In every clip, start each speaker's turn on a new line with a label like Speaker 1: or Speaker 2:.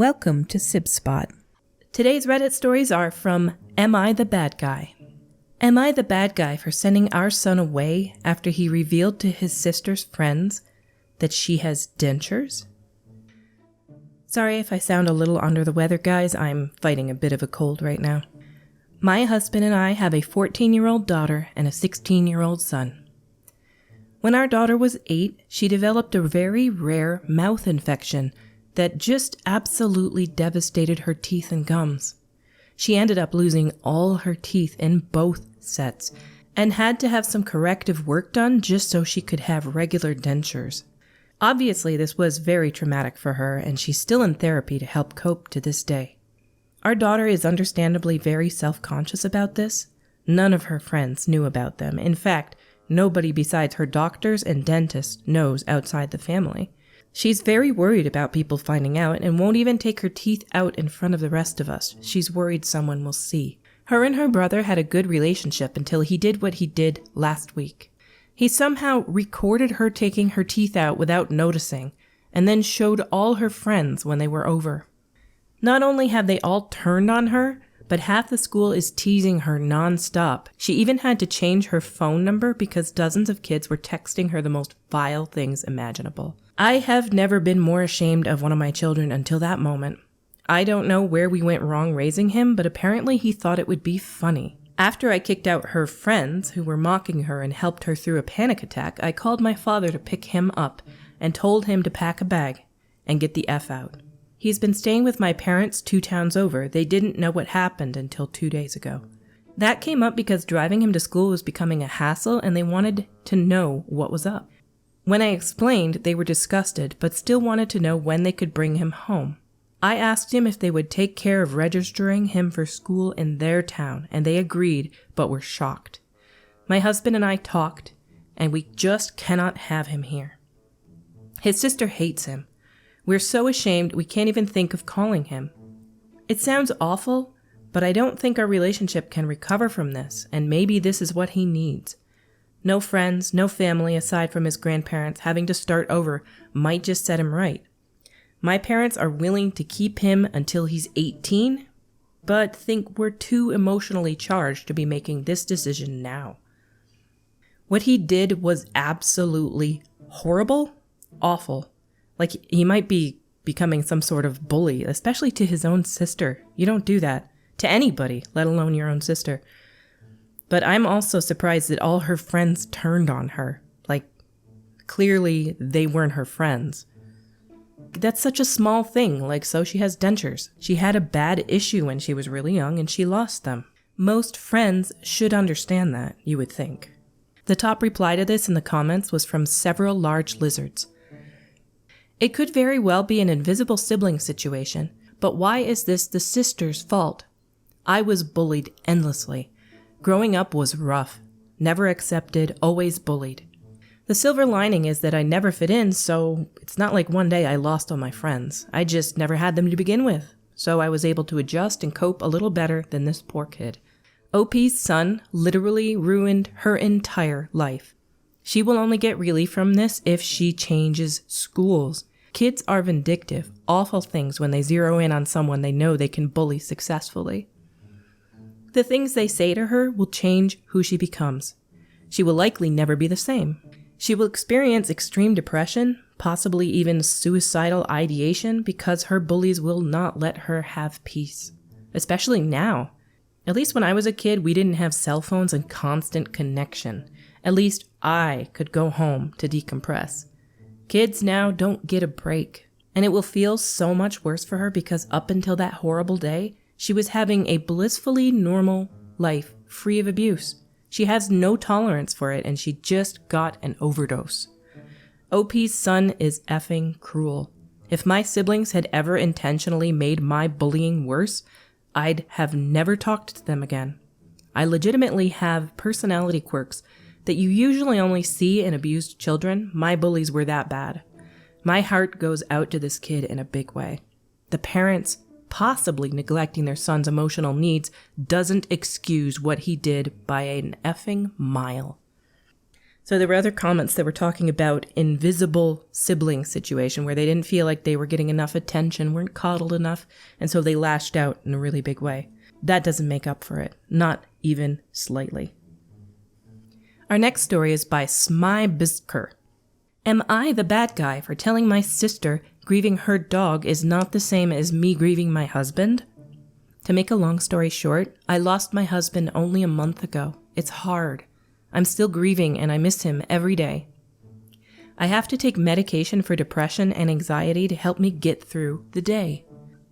Speaker 1: Welcome to SibSpot. Today's Reddit stories are from Am I the Bad Guy? Am I the bad guy for sending our son away after he revealed to his sister's friends that she has dentures? Sorry if I sound a little under the weather, guys. I'm fighting a bit of a cold right now. My husband and I have a 14-year-old daughter and a 16-year-old son. When our daughter was 8, she developed a very rare mouth infection that just absolutely devastated her teeth and gums. She ended up losing all her teeth in both sets and had to have some corrective work done just so she could have regular dentures. Obviously, this was very traumatic for her, and she's still in therapy to help cope to this day. Our daughter is understandably very self-conscious about this. None of her friends knew about them. In fact, nobody besides her doctors and dentists knows outside the family. She's very worried about people finding out and won't even take her teeth out in front of the rest of us. She's worried someone will see. Her and her brother had a good relationship until he did what he did last week. He somehow recorded her taking her teeth out without noticing, and then showed all her friends when they were over. Not only have they all turned on her, but half the school is teasing her nonstop. She even had to change her phone number because dozens of kids were texting her the most vile things imaginable. I have never been more ashamed of one of my children until that moment. I don't know where we went wrong raising him, but apparently he thought it would be funny. After I kicked out her friends who were mocking her and helped her through a panic attack, I called my father to pick him up and told him to pack a bag and get the F out. He's been staying with my parents 2 towns over. They didn't know what happened until 2 days ago. That came up because driving him to school was becoming a hassle and they wanted to know what was up. When I explained, they were disgusted, but still wanted to know when they could bring him home. I asked him if they would take care of registering him for school in their town, and they agreed, but were shocked. My husband and I talked, and we just cannot have him here. His sister hates him. We're so ashamed we can't even think of calling him. It sounds awful, but I don't think our relationship can recover from this, and maybe this is what he needs. No friends, no family aside from his grandparents. Having to start over might just set him right. My parents are willing to keep him until he's 18, but think we're too emotionally charged to be making this decision now. What he did was absolutely horrible, awful. Like he might be becoming some sort of bully, especially to his own sister. You don't do that to anybody, let alone your own sister. But I'm also surprised that all her friends turned on her. Like, clearly they weren't her friends. That's such a small thing, like so she has dentures. She had a bad issue when she was really young and she lost them. Most friends should understand that, you would think. The top reply to this in the comments was from several large lizards. It could very well be an invisible sibling situation, but why is this the sister's fault? I was bullied endlessly. Growing up was rough. Never accepted, always bullied. The silver lining is that I never fit in, so it's not like one day I lost all my friends. I just never had them to begin with, so I was able to adjust and cope a little better than this poor kid. OP's son literally ruined her entire life. She will only get relief from this if she changes schools. Kids are vindictive, awful things when they zero in on someone they know they can bully successfully. The things they say to her will change who she becomes. She will likely never be the same. She will experience extreme depression, possibly even suicidal ideation, because her bullies will not let her have peace. Especially now. At least when I was a kid, we didn't have cell phones and constant connection. At least I could go home to decompress. Kids now don't get a break. And it will feel so much worse for her because up until that horrible day, she was having a blissfully normal life, free of abuse. She has no tolerance for it, and she just got an overdose. OP's son is effing cruel. If my siblings had ever intentionally made my bullying worse, I'd have never talked to them again. I legitimately have personality quirks that you usually only see in abused children. My bullies were that bad. My heart goes out to this kid in a big way. The parents possibly neglecting their son's emotional needs doesn't excuse what he did by an effing mile. So there were other comments that were talking about invisible sibling situation where they didn't feel like they were getting enough attention, weren't coddled enough, and so they lashed out in a really big way. That doesn't make up for it, not even slightly. Our next story is by Smy Bisker. Am I the bad guy for telling my sister grieving her dog is not the same as me grieving my husband? To make a long story short, I lost my husband only a month ago. It's hard. I'm still grieving and I miss him every day. I have to take medication for depression and anxiety to help me get through the day.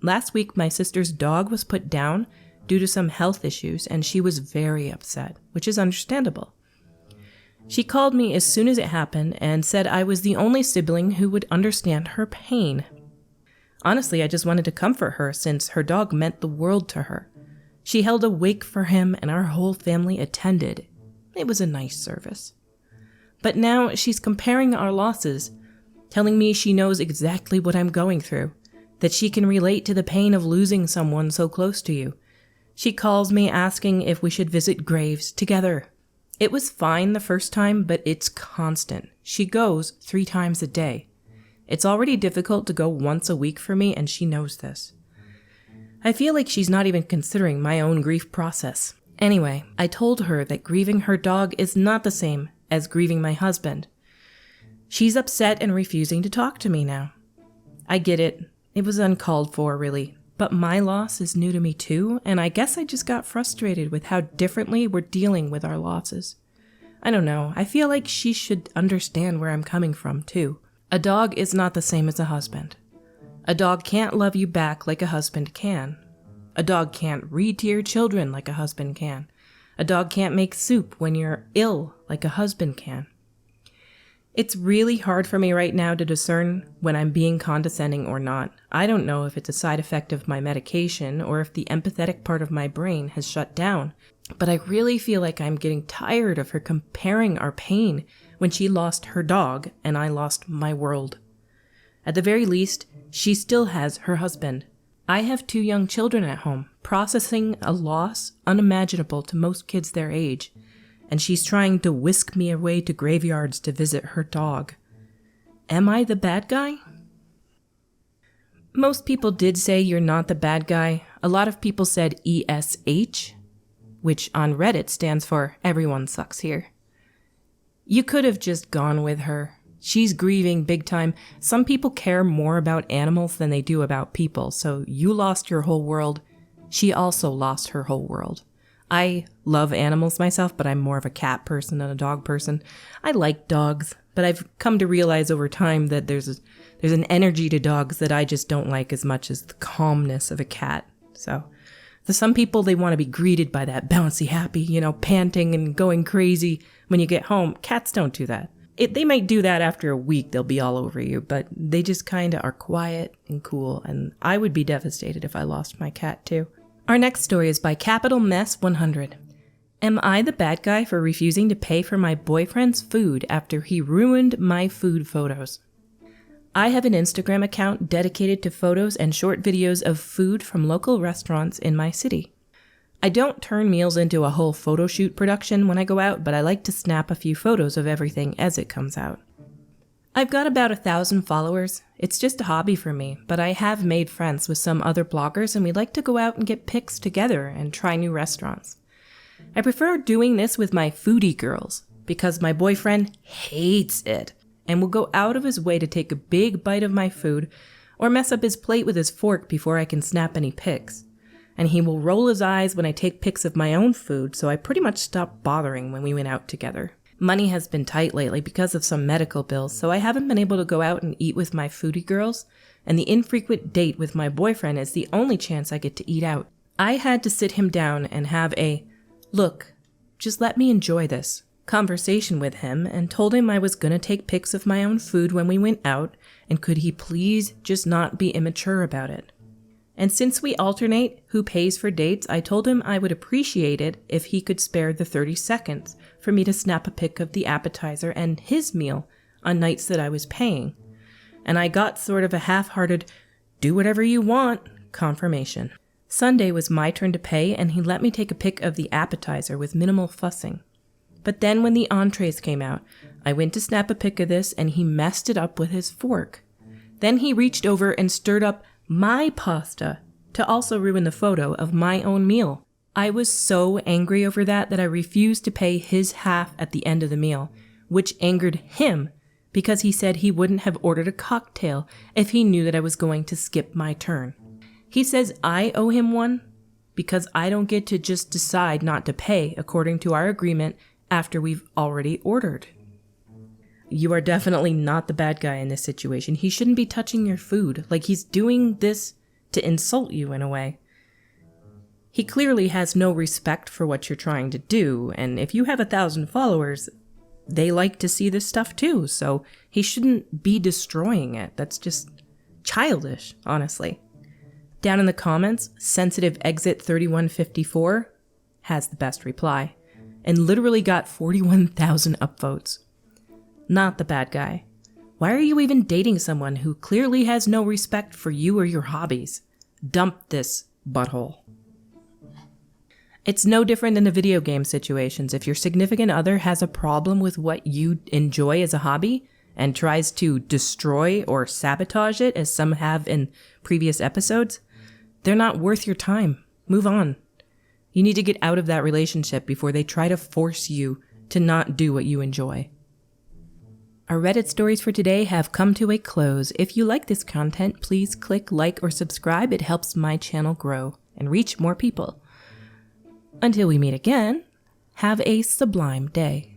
Speaker 1: Last week, my sister's dog was put down due to some health issues and she was very upset, which is understandable. She called me as soon as it happened and said I was the only sibling who would understand her pain. Honestly, I just wanted to comfort her since her dog meant the world to her. She held a wake for him and our whole family attended. It was a nice service. But now she's comparing our losses, telling me she knows exactly what I'm going through, that she can relate to the pain of losing someone so close to you. She calls me asking if we should visit graves together. It was fine the first time, but it's constant. She goes 3 times a day. It's already difficult to go once a week for me, and she knows this. I feel like she's not even considering my own grief process. Anyway, I told her that grieving her dog is not the same as grieving my husband. She's upset and refusing to talk to me now. I get it. It was uncalled for, really. But my loss is new to me too, and I guess I just got frustrated with how differently we're dealing with our losses. I don't know. I feel like she should understand where I'm coming from too. A dog is not the same as a husband. A dog can't love you back like a husband can. A dog can't read to your children like a husband can. A dog can't make soup when you're ill like a husband can. It's really hard for me right now to discern when I'm being condescending or not. I don't know if it's a side effect of my medication or if the empathetic part of my brain has shut down. But I really feel like I'm getting tired of her comparing our pain when she lost her dog and I lost my world. At the very least, she still has her husband. I have 2 young children at home, processing a loss unimaginable to most kids their age, and she's trying to whisk me away to graveyards to visit her dog. Am I the bad guy? Most people did say you're not the bad guy. A lot of people said ESH, which on Reddit stands for everyone sucks here. You could have just gone with her. She's grieving big time. Some people care more about animals than they do about people, so you lost your whole world. She also lost her whole world. I love animals myself, but I'm more of a cat person than a dog person. I like dogs, but I've come to realize over time that there's an energy to dogs that I just don't like as much as the calmness of a cat. So some people, they want to be greeted by that bouncy, happy, panting and going crazy when you get home. Cats don't do that. They might do that after a week, they'll be all over you, but they just kind of are quiet and cool, and I would be devastated if I lost my cat too. Our next story is by Capital Mess 100. Am I the bad guy for refusing to pay for my boyfriend's food after he ruined my food photos? I have an Instagram account dedicated to photos and short videos of food from local restaurants in my city. I don't turn meals into a whole photo shoot production when I go out, but I like to snap a few photos of everything as it comes out. I've got about 1,000 followers. It's just a hobby for me, but I have made friends with some other bloggers and we like to go out and get pics together and try new restaurants. I prefer doing this with my foodie girls because my boyfriend hates it and will go out of his way to take a big bite of my food or mess up his plate with his fork before I can snap any pics. And he will roll his eyes when I take pics of my own food, so I pretty much stopped bothering when we went out together. Money has been tight lately because of some medical bills, so I haven't been able to go out and eat with my foodie girls, and the infrequent date with my boyfriend is the only chance I get to eat out. I had to sit him down and have a, look, just let me enjoy this, conversation with him and told him I was going to take pics of my own food when we went out, and could he please just not be immature about it. And since we alternate who pays for dates, I told him I would appreciate it if he could spare the 30 seconds for me to snap a pic of the appetizer and his meal on nights that I was paying. And I got sort of a half-hearted, do whatever you want, confirmation. Sunday was my turn to pay, and he let me take a pic of the appetizer with minimal fussing. But then when the entrees came out, I went to snap a pic of this and he messed it up with his fork. Then he reached over and stirred up my pasta to also ruin the photo of my own meal. I was so angry over that I refused to pay his half at the end of the meal, which angered him because he said he wouldn't have ordered a cocktail if he knew that I was going to skip my turn. He says I owe him one because I don't get to just decide not to pay according to our agreement after we've already ordered. You are definitely not the bad guy in this situation. He shouldn't be touching your food. Like, he's doing this to insult you in a way. He clearly has no respect for what you're trying to do, and if you have 1,000 followers, they like to see this stuff too, so he shouldn't be destroying it. That's just childish, honestly. Down in the comments, Sensitive Exit 3154 has the best reply, and literally got 41,000 upvotes. Not the bad guy. Why are you even dating someone who clearly has no respect for you or your hobbies? Dump this butthole. It's no different than the video game situations. If your significant other has a problem with what you enjoy as a hobby and tries to destroy or sabotage it, as some have in previous episodes, they're not worth your time. Move on. You need to get out of that relationship before they try to force you to not do what you enjoy. Our Reddit stories for today have come to a close. If you like this content, please click like or subscribe. It helps my channel grow and reach more people. Until we meet again, have a sublime day.